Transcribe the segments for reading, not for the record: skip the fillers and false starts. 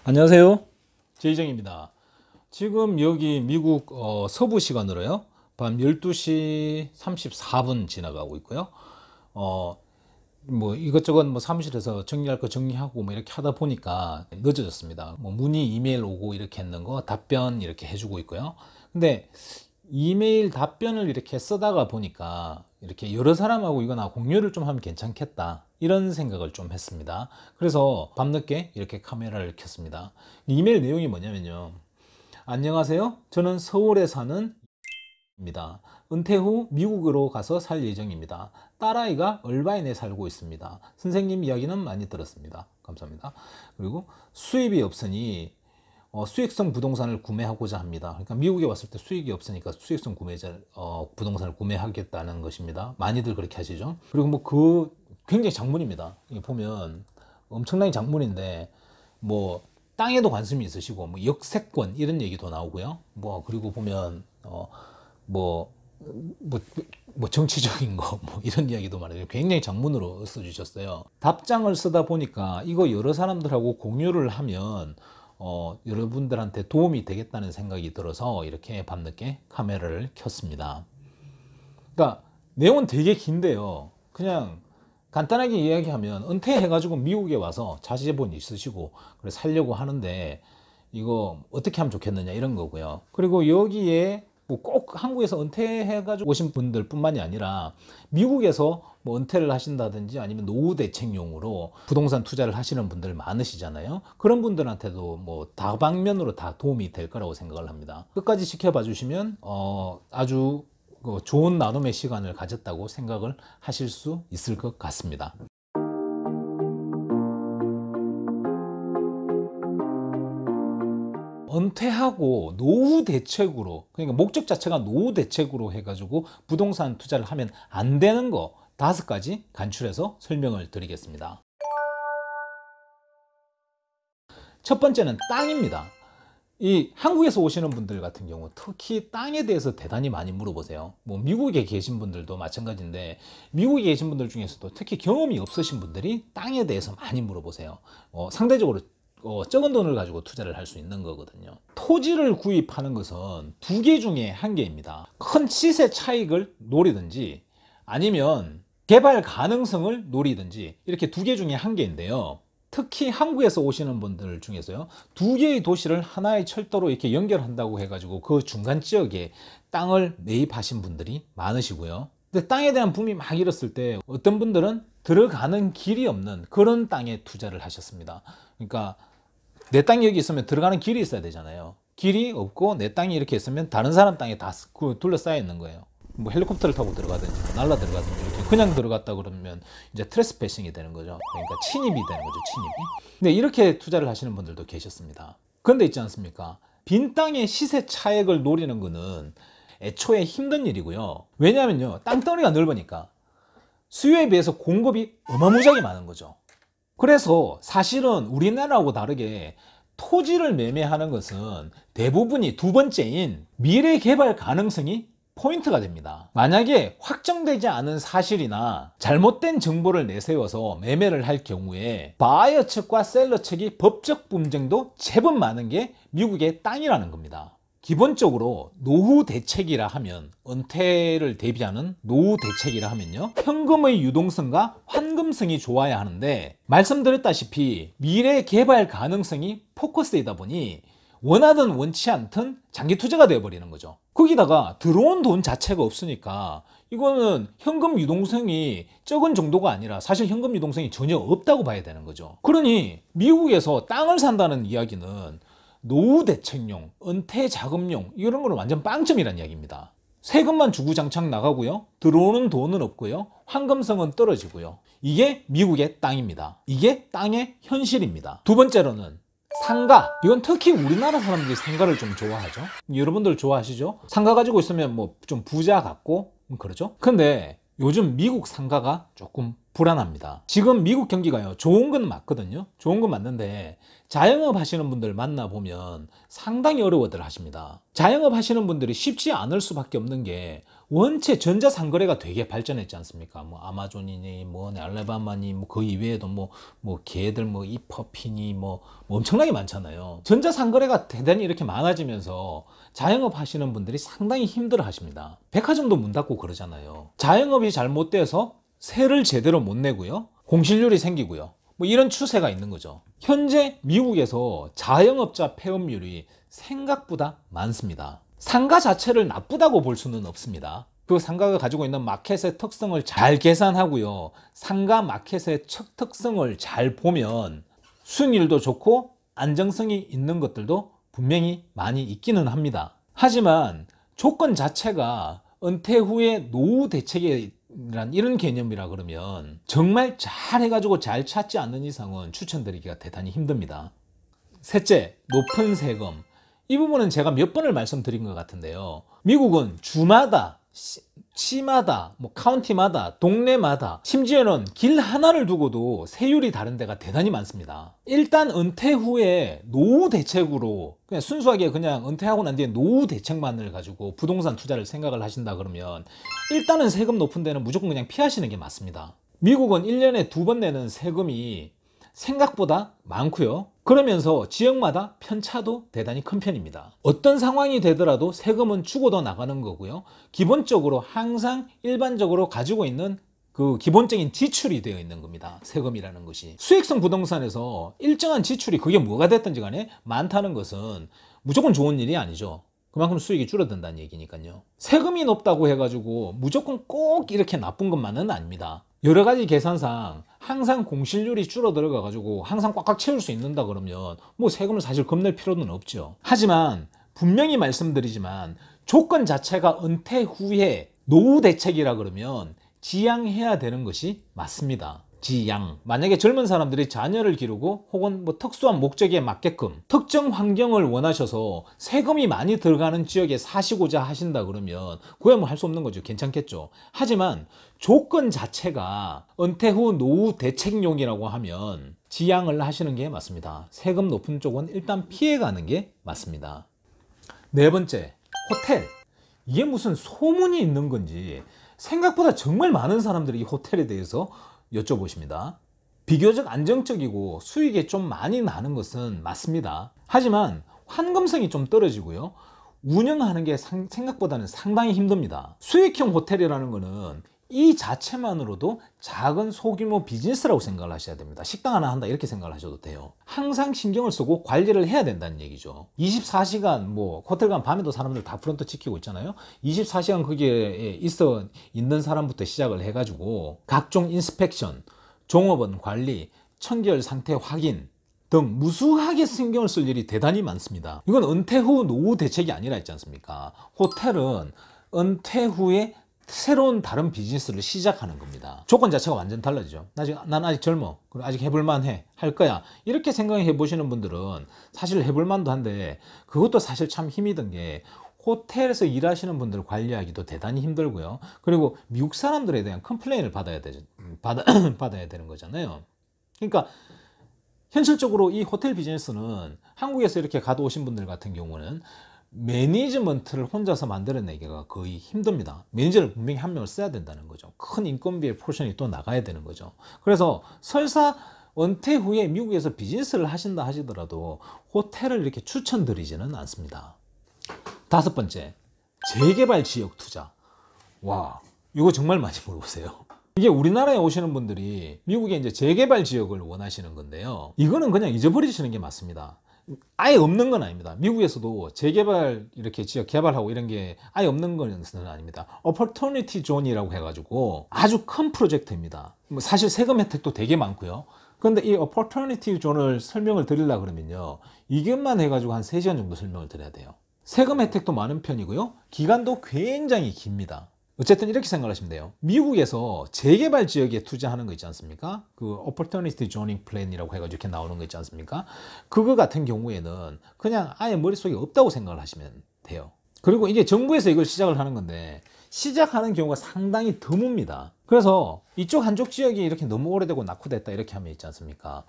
안녕하세요. 제이정입니다. 지금 여기 미국 서부 시간으로요. 밤 12시 34분 지나가고 있고요. 뭐 이것저것 뭐 사무실에서 정리할 거 정리하고 뭐 이렇게 하다 보니까 늦어졌습니다. 뭐 문의 이메일 오고 이렇게 했는 거 답변 이렇게 해주고 있고요. 근데 이메일 답변을 이렇게 쓰다가 보니까 이렇게 여러 사람하고 이거나 공유를 좀 하면 괜찮겠다 이런 생각을 좀 했습니다. 그래서 밤늦게 이렇게 카메라를 켰습니다. 이메일 내용이 뭐냐면요, 안녕하세요, 저는 서울에 사는 입니다. 은퇴 후 미국으로 가서 살 예정입니다. 딸아이가 얼바인에 살고 있습니다. 선생님 이야기는 많이 들었습니다. 감사합니다. 그리고 수입이 없으니 수익성 부동산을 구매하고자 합니다. 그러니까 미국에 왔을 때 수익이 없으니까 수익성 부동산을 구매하겠다는 것입니다. 많이들 그렇게 하시죠. 그리고 뭐 굉장히 장문입니다. 이게 보면 엄청나게 장문인데 뭐 땅에도 관심이 있으시고 뭐 역세권 이런 얘기도 나오고요. 뭐 그리고 보면 뭐, 뭐 정치적인 거 뭐 이런 이야기도 말해요. 굉장히 장문으로 써주셨어요. 답장을 쓰다 보니까 이거 여러 사람들하고 공유를 하면 여러분들한테 도움이 되겠다는 생각이 들어서 이렇게 밤늦게 카메라를 켰습니다. 그러니까 내용은 되게 긴데요. 그냥 간단하게 이야기하면 은퇴해가지고 미국에 와서 자제분 있으시고 그래 살려고 하는데 이거 어떻게 하면 좋겠느냐 이런 거고요. 그리고 여기에 뭐 꼭 한국에서 은퇴해가지고 오신 분들 뿐만이 아니라 미국에서 뭐 은퇴를 하신다든지 아니면 노후 대책용으로 부동산 투자를 하시는 분들 많으시잖아요. 그런 분들한테도 뭐 다방면으로 다 도움이 될 거라고 생각을 합니다. 끝까지 지켜봐 주시면 아주 좋은 나눔의 시간을 가졌다고 생각을 하실 수 있을 것 같습니다. 은퇴하고 노후 대책으로, 그러니까 목적 자체가 노후 대책으로 해가지고 부동산 투자를 하면 안 되는 거 5가지 간추려서 설명을 드리겠습니다. 첫 번째는 땅입니다. 이 한국에서 오시는 분들 같은 경우 특히 땅에 대해서 대단히 많이 물어보세요. 뭐 미국에 계신 분들도 마찬가지인데 미국에 계신 분들 중에서도 특히 경험이 없으신 분들이 땅에 대해서 많이 물어보세요. 상대적으로 적은 돈을 가지고 투자를 할 수 있는 거거든요. 토지를 구입하는 것은 2개 중에 1개입니다. 큰 시세 차익을 노리든지 아니면 개발 가능성을 노리든지 이렇게 2개 중에 1개인데요. 특히 한국에서 오시는 분들 중에서요, 2개의 도시를 하나의 철도로 이렇게 연결한다고 해가지고 그 중간 지역에 땅을 매입하신 분들이 많으시고요. 근데 땅에 대한 붐이 막 일었을 때 어떤 분들은 들어가는 길이 없는 그런 땅에 투자를 하셨습니다. 그러니까 내 땅이 여기 있으면 들어가는 길이 있어야 되잖아요. 길이 없고 내 땅이 이렇게 있으면 다른 사람 땅에 다 둘러싸여 있는 거예요. 뭐 헬리콥터를 타고 들어가든지 뭐 날라 들어가든지 이렇게 그냥 들어갔다 그러면 이제 트레스패싱이 되는 거죠. 그러니까 침입이 되는 거죠, 침입이. 근데 이렇게 투자를 하시는 분들도 계셨습니다. 그런데 있지 않습니까? 빈 땅의 시세 차익을 노리는 거는 애초에 힘든 일이고요. 왜냐하면요, 땅덩어리가 넓으니까 수요에 비해서 공급이 어마무지하게 많은 거죠. 그래서 사실은 우리나라하고 다르게 토지를 매매하는 것은 대부분이 2번째인 미래 개발 가능성이 포인트가 됩니다. 만약에 확정되지 않은 사실이나 잘못된 정보를 내세워서 매매를 할 경우에 바이어 측과 셀러 측이 법적 분쟁도 제법 많은 게 미국의 땅이라는 겁니다. 기본적으로 노후 대책이라 하면, 은퇴를 대비하는 노후 대책이라 하면요, 현금의 유동성과 환금성이 좋아야 하는데 말씀드렸다시피 미래 개발 가능성이 포커스이다 보니 원하든 원치 않든 장기 투자가 되어버리는 거죠. 거기다가 들어온 돈 자체가 없으니까 이거는 현금 유동성이 적은 정도가 아니라 사실 현금 유동성이 전혀 없다고 봐야 되는 거죠. 그러니 미국에서 땅을 산다는 이야기는 노후 대책용, 은퇴 자금용 이런 거는 완전 빵점이라는 이야기입니다. 세금만 주구장창 나가고요, 들어오는 돈은 없고요, 환금성은 떨어지고요. 이게 미국의 땅입니다. 이게 땅의 현실입니다. 2번째로는 상가. 이건 특히 우리나라 사람들이 상가를 좀 좋아하죠. 여러분들 좋아하시죠? 상가 가지고 있으면 뭐 좀 부자 같고 그렇죠. 근데 요즘 미국 상가가 조금 불안합니다. 지금 미국 경기가요, 좋은 건 맞거든요. 좋은 건 맞는데 자영업 하시는 분들 만나보면 상당히 어려워들 하십니다. 자영업 하시는 분들이 쉽지 않을 수밖에 없는 게 원체 전자상거래가 되게 발전했지 않습니까? 뭐 아마존이니 뭐 알라바마니 뭐 그 이외에도 뭐 걔들 뭐 이퍼피니 뭐 엄청나게 많잖아요. 전자상거래가 대단히 이렇게 많아지면서 자영업 하시는 분들이 상당히 힘들어 하십니다. 백화점도 문 닫고 그러잖아요. 자영업이 잘못돼서 세를 제대로 못 내고요, 공실률이 생기고요, 뭐 이런 추세가 있는 거죠. 현재 미국에서 자영업자 폐업률이 생각보다 많습니다. 상가 자체를 나쁘다고 볼 수는 없습니다. 그 상가가 가지고 있는 마켓의 특성을 잘 계산하고요, 상가 마켓의 특성을 잘 보면 수익률도 좋고 안정성이 있는 것들도 분명히 많이 있기는 합니다. 하지만 조건 자체가 은퇴 후에 노후 대책이란 이런 개념이라 그러면 정말 잘 해가지고 잘 찾지 않는 이상은 추천드리기가 대단히 힘듭니다. 셋째, 높은 세금. 이 부분은 제가 몇 번을 말씀드린 것 같은데요. 미국은 주마다, 시마다, 뭐 카운티마다, 동네마다, 심지어는 길 하나를 두고도 세율이 다른 데가 대단히 많습니다. 일단 은퇴 후에 노후 대책으로 그냥 순수하게 그냥 은퇴하고 난 뒤에 노후 대책만을 가지고 부동산 투자를 생각을 하신다 그러면 일단은 세금 높은 데는 무조건 그냥 피하시는 게 맞습니다. 미국은 1년에 2번 내는 세금이 생각보다 많고요. 그러면서 지역마다 편차도 대단히 큰 편입니다. 어떤 상황이 되더라도 세금은 주고도 나가는 거고요. 기본적으로 항상 일반적으로 가지고 있는 그 기본적인 지출이 되어 있는 겁니다. 세금이라는 것이. 수익성 부동산에서 일정한 지출이 그게 뭐가 됐든지 간에 많다는 것은 무조건 좋은 일이 아니죠. 그만큼 수익이 줄어든다는 얘기니까요. 세금이 높다고 해가지고 무조건 꼭 이렇게 나쁜 것만은 아닙니다. 여러 가지 계산상 항상 공실률이 줄어들어 가지고 항상 꽉꽉 채울 수 있는다 그러면 뭐 세금을 사실 겁낼 필요는 없죠. 하지만 분명히 말씀드리지만 조건 자체가 은퇴 후에 노후 대책이라 그러면 지양해야 되는 것이 맞습니다. 지양. 만약에 젊은 사람들이 자녀를 기르고 혹은 뭐 특수한 목적에 맞게끔 특정 환경을 원하셔서 세금이 많이 들어가는 지역에 사시고자 하신다 그러면 그야 뭐 할 수 없는 거죠. 괜찮겠죠. 하지만 조건 자체가 은퇴 후 노후 대책용이라고 하면 지양을 하시는 게 맞습니다. 세금 높은 쪽은 일단 피해가는 게 맞습니다. 네 번째, 호텔. 이게 무슨 소문이 있는 건지 생각보다 정말 많은 사람들이 이 호텔에 대해서 여쭤보십니다. 비교적 안정적이고 수익이 좀 많이 나는 것은 맞습니다. 하지만 환금성이 좀 떨어지고요, 운영하는 게 생각보다는 상당히 힘듭니다. 수익형 호텔이라는 거는 이 자체만으로도 작은 소규모 비즈니스라고 생각을 하셔야 됩니다. 식당 하나 한다 이렇게 생각을 하셔도 돼요. 항상 신경을 쓰고 관리를 해야 된다는 얘기죠. 24시간 뭐 호텔 가면 밤에도 사람들 다 프런트 지키고 있잖아요. 24시간 거기에 있어 있는 사람부터 시작을 해가지고 각종 인스펙션, 종업원 관리, 청결 상태 확인 등 무수하게 신경을 쓸 일이 대단히 많습니다. 이건 은퇴 후 노후 대책이 아니라 있지 않습니까? 호텔은 은퇴 후에 새로운 다른 비즈니스를 시작하는 겁니다. 조건 자체가 완전 달라지죠. 난 아직 젊어. 그리고 아직 해볼만해. 할 거야. 이렇게 생각해 보시는 분들은 사실 해볼만도 한데 그것도 사실 참 힘이 든 게 호텔에서 일하시는 분들을 관리하기도 대단히 힘들고요. 그리고 미국 사람들에 대한 컴플레인을 받아야 되는 거잖아요. 그러니까 현실적으로 이 호텔 비즈니스는 한국에서 이렇게 가도 오신 분들 같은 경우는 매니지먼트를 혼자서 만들어내기가 거의 힘듭니다. 매니저를 분명히 한 명을 써야 된다는 거죠. 큰 인건비의 포션이 또 나가야 되는 거죠. 그래서 설사 은퇴 후에 미국에서 비즈니스를 하신다 하시더라도 호텔을 이렇게 추천드리지는 않습니다. 다섯 번째, 재개발 지역 투자. 와, 이거 정말 많이 물어보세요. 이게 우리나라에 오시는 분들이 미국에 이제 재개발 지역을 원하시는 건데요. 이거는 그냥 잊어버리시는 게 맞습니다. 아예 없는 건 아닙니다. 미국에서도 재개발 이렇게 지역 개발하고 이런 게 아예 없는 건 아닙니다. Opportunity Zone이라고 해가지고 아주 큰 프로젝트입니다. 사실 세금 혜택도 되게 많고요. 그런데 이 Opportunity Zone을 설명을 드리려고 그러면요, 이것만 해가지고 한 3시간 정도 설명을 드려야 돼요. 세금 혜택도 많은 편이고요, 기간도 굉장히 깁니다. 어쨌든 이렇게 생각하시면 돼요. 미국에서 재개발 지역에 투자하는 거 있지 않습니까? 그 Opportunity Zoning Plan이라고 해가지고 이렇게 나오는 거 있지 않습니까? 그거 같은 경우에는 그냥 아예 머릿속에 없다고 생각을 하시면 돼요. 그리고 이게 정부에서 이걸 시작을 하는 건데 시작하는 경우가 상당히 드뭅니다. 그래서 이쪽 한쪽 지역이 이렇게 너무 오래되고 낙후됐다 이렇게 하면 있지 않습니까?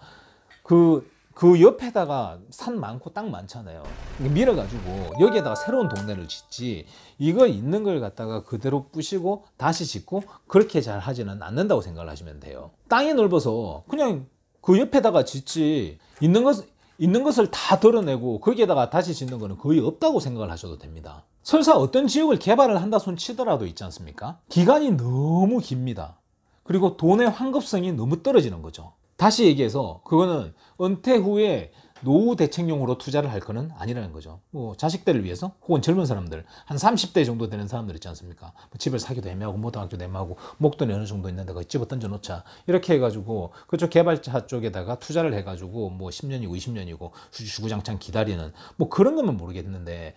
그 옆에다가 산 많고 땅 많잖아요. 밀어가지고 여기에다가 새로운 동네를 짓지, 이거 있는 걸 갖다가 그대로 부시고 다시 짓고 그렇게 잘 하지는 않는다고 생각을 하시면 돼요. 땅이 넓어서 그냥 그 옆에다가 짓지, 있는 것을 다 덜어내고 거기에다가 다시 짓는 거는 거의 없다고 생각을 하셔도 됩니다. 설사 어떤 지역을 개발을 한다 손 치더라도 있지 않습니까? 기간이 너무 깁니다. 그리고 돈의 환급성이 너무 떨어지는 거죠. 다시 얘기해서 그거는 은퇴 후에 노후 대책용으로 투자를 할 거는 아니라는 거죠. 뭐 자식들을 위해서, 혹은 젊은 사람들 한 30대 정도 되는 사람들 있지 않습니까? 뭐 집을 사기도 애매하고 모당하기도 애매하고 목돈이 어느 정도 있는데 그 집어 던져 놓자 이렇게 해가지고 그쪽 개발자 쪽에다가 투자를 해가지고 뭐 10년이고 20년이고 주구장창 기다리는 뭐 그런 거면 모르겠는데,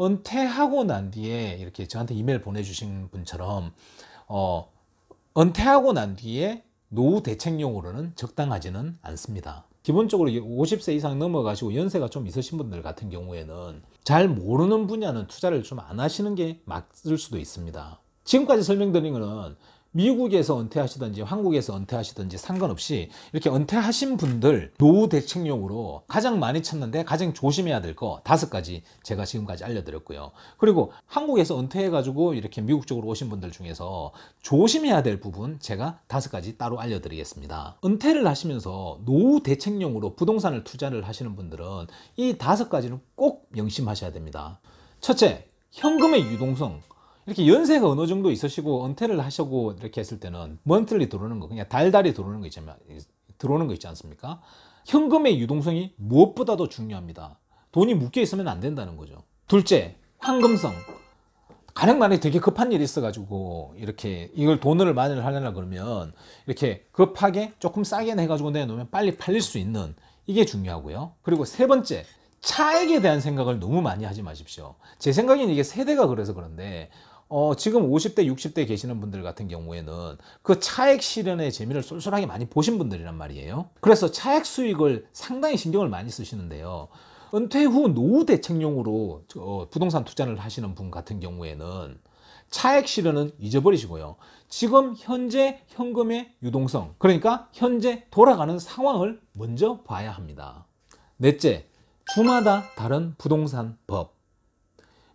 은퇴하고 난 뒤에 이렇게 저한테 이메일 보내주신 분처럼 은퇴하고 난 뒤에 노후 대책용으로는 적당하지는 않습니다. 기본적으로 50세 이상 넘어가시고 연세가 좀 있으신 분들 같은 경우에는 잘 모르는 분야는 투자를 좀 안 하시는 게 맞을 수도 있습니다. 지금까지 설명드린 거는 미국에서 은퇴하시든지 한국에서 은퇴하시든지 상관없이 이렇게 은퇴하신 분들 노후 대책용으로 가장 많이 찾는데 가장 조심해야 될 거 5가지 제가 지금까지 알려드렸고요. 그리고 한국에서 은퇴해가지고 이렇게 미국 쪽으로 오신 분들 중에서 조심해야 될 부분 제가 5가지 따로 알려드리겠습니다. 은퇴를 하시면서 노후 대책용으로 부동산을 투자를 하시는 분들은 이 5가지는 꼭 명심하셔야 됩니다. 첫째, 현금의 유동성. 이렇게 연세가 어느 정도 있으시고 은퇴를 하시고 이렇게 했을 때는 먼틀리 들어오는 거, 그냥 달달이 들어오는 거 있지 않습니까? 현금의 유동성이 무엇보다도 중요합니다. 돈이 묶여 있으면 안 된다는 거죠. 둘째, 황금성. 가령 만약에 되게 급한 일이 있어가지고 이렇게 이걸 돈을 많이 하려나 그러면 이렇게 급하게 조금 싸게 해가지고 내놓으면 빨리 팔릴 수 있는, 이게 중요하고요. 그리고 세 번째, 차액에 대한 생각을 너무 많이 하지 마십시오. 제 생각에는 이게 세대가 그래서 그런데 지금 50대, 60대 계시는 분들 같은 경우에는 그 차액 실현의 재미를 쏠쏠하게 많이 보신 분들이란 말이에요. 그래서 차액 수익을 상당히 신경을 많이 쓰시는데요. 은퇴 후 노후 대책용으로 부동산 투자를 하시는 분 같은 경우에는 차액 실현은 잊어버리시고요. 지금 현재 현금의 유동성, 그러니까 현재 돌아가는 상황을 먼저 봐야 합니다. 넷째, 주마다 다른 부동산 법.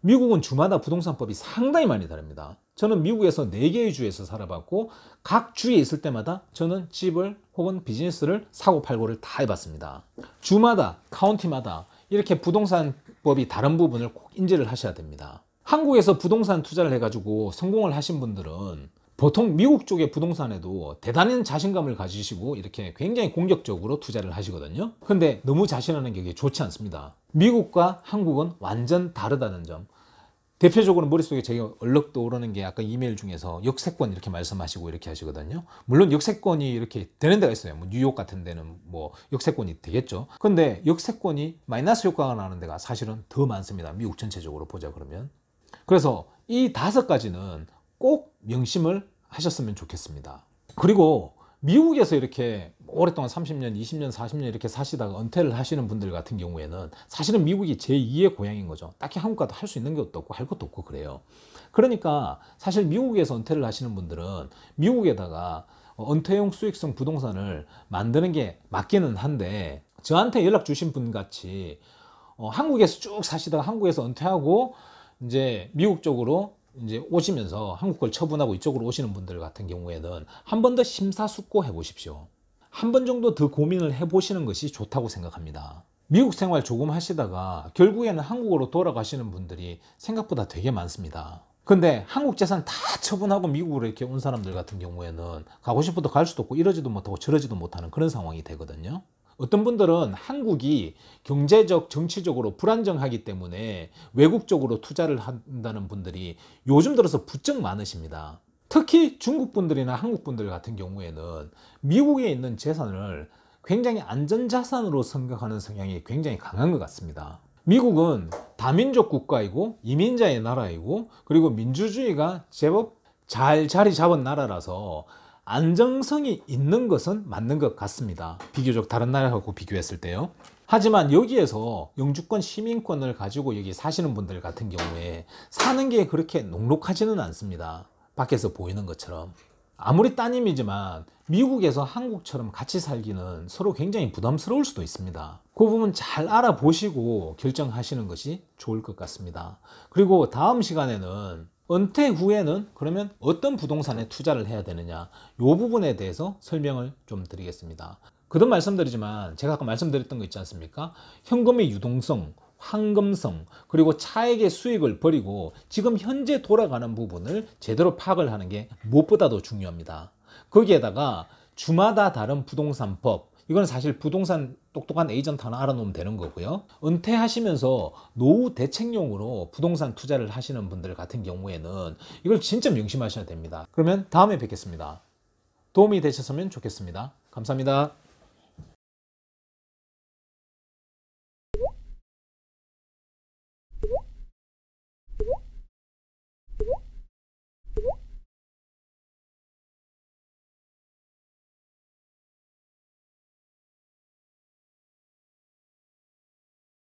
미국은 주마다 부동산법이 상당히 많이 다릅니다. 저는 미국에서 4개의 주에서 살아봤고 각 주에 있을 때마다 저는 집을 혹은 비즈니스를 사고 팔고를 다 해봤습니다. 주마다, 카운티마다 이렇게 부동산법이 다른 부분을 꼭 인지를 하셔야 됩니다. 한국에서 부동산 투자를 해가지고 성공을 하신 분들은 보통 미국 쪽의 부동산에도 대단한 자신감을 가지시고 이렇게 굉장히 공격적으로 투자를 하시거든요. 근데 너무 자신하는 게 좋지 않습니다. 미국과 한국은 완전 다르다는 점. 대표적으로 머릿속에 제가 얼럭 떠오르는 게 아까 이메일 중에서 역세권 이렇게 말씀하시고 이렇게 하시거든요. 물론 역세권이 이렇게 되는 데가 있어요. 뭐 뉴욕 같은 데는 뭐 역세권이 되겠죠. 근데 역세권이 마이너스 효과가 나는 데가 사실은 더 많습니다. 미국 전체적으로 보자 그러면. 그래서 이 5가지는 꼭 명심을 하셨으면 좋겠습니다. 그리고 미국에서 이렇게 오랫동안 30년, 20년, 40년 이렇게 사시다가 은퇴를 하시는 분들 같은 경우에는 사실은 미국이 제2의 고향인 거죠. 딱히 한국 가도 할 수 있는 것도 없고 할 것도 없고 그래요. 그러니까 사실 미국에서 은퇴를 하시는 분들은 미국에다가 은퇴용 수익성 부동산을 만드는 게 맞기는 한데, 저한테 연락 주신 분 같이 한국에서 쭉 사시다가 한국에서 은퇴하고 이제 미국 쪽으로 이제 오시면서 한국 걸 처분하고 이쪽으로 오시는 분들 같은 경우에는 한 번 더 심사숙고 해보십시오. 한 번 정도 더 고민을 해보시는 것이 좋다고 생각합니다. 미국 생활 조금 하시다가 결국에는 한국으로 돌아가시는 분들이 생각보다 되게 많습니다. 근데 한국 재산 다 처분하고 미국으로 이렇게 온 사람들 같은 경우에는 가고 싶어도 갈 수도 없고 이러지도 못하고 저러지도 못하는 그런 상황이 되거든요. 어떤 분들은 한국이 경제적, 정치적으로 불안정하기 때문에 외국 쪽으로 투자를 한다는 분들이 요즘 들어서 부쩍 많으십니다. 특히 중국 분들이나 한국 분들 같은 경우에는 미국에 있는 재산을 굉장히 안전자산으로 생각하는 성향이 굉장히 강한 것 같습니다. 미국은 다민족 국가이고 이민자의 나라이고 그리고 민주주의가 제법 잘 자리 잡은 나라라서 안정성이 있는 것은 맞는 것 같습니다. 비교적 다른 나라하고 비교했을 때요. 하지만 여기에서 영주권 시민권을 가지고 여기 사시는 분들 같은 경우에 사는 게 그렇게 녹록하지는 않습니다. 밖에서 보이는 것처럼. 아무리 따님이지만 미국에서 한국처럼 같이 살기는 서로 굉장히 부담스러울 수도 있습니다. 그 부분 잘 알아보시고 결정하시는 것이 좋을 것 같습니다. 그리고 다음 시간에는 은퇴 후에는 그러면 어떤 부동산에 투자를 해야 되느냐, 이 부분에 대해서 설명을 좀 드리겠습니다. 거듭 말씀드리지만 제가 아까 말씀드렸던 거 있지 않습니까? 현금의 유동성, 황금성, 그리고 차액의 수익을 버리고 지금 현재 돌아가는 부분을 제대로 파악을 하는 게 무엇보다도 중요합니다. 거기에다가 주마다 다른 부동산법, 이건 사실 부동산 똑똑한 에이전트 하나 알아놓으면 되는 거고요. 은퇴하시면서 노후 대책용으로 부동산 투자를 하시는 분들 같은 경우에는 이걸 진짜 명심하셔야 됩니다. 그러면 다음에 뵙겠습니다. 도움이 되셨으면 좋겠습니다. 감사합니다.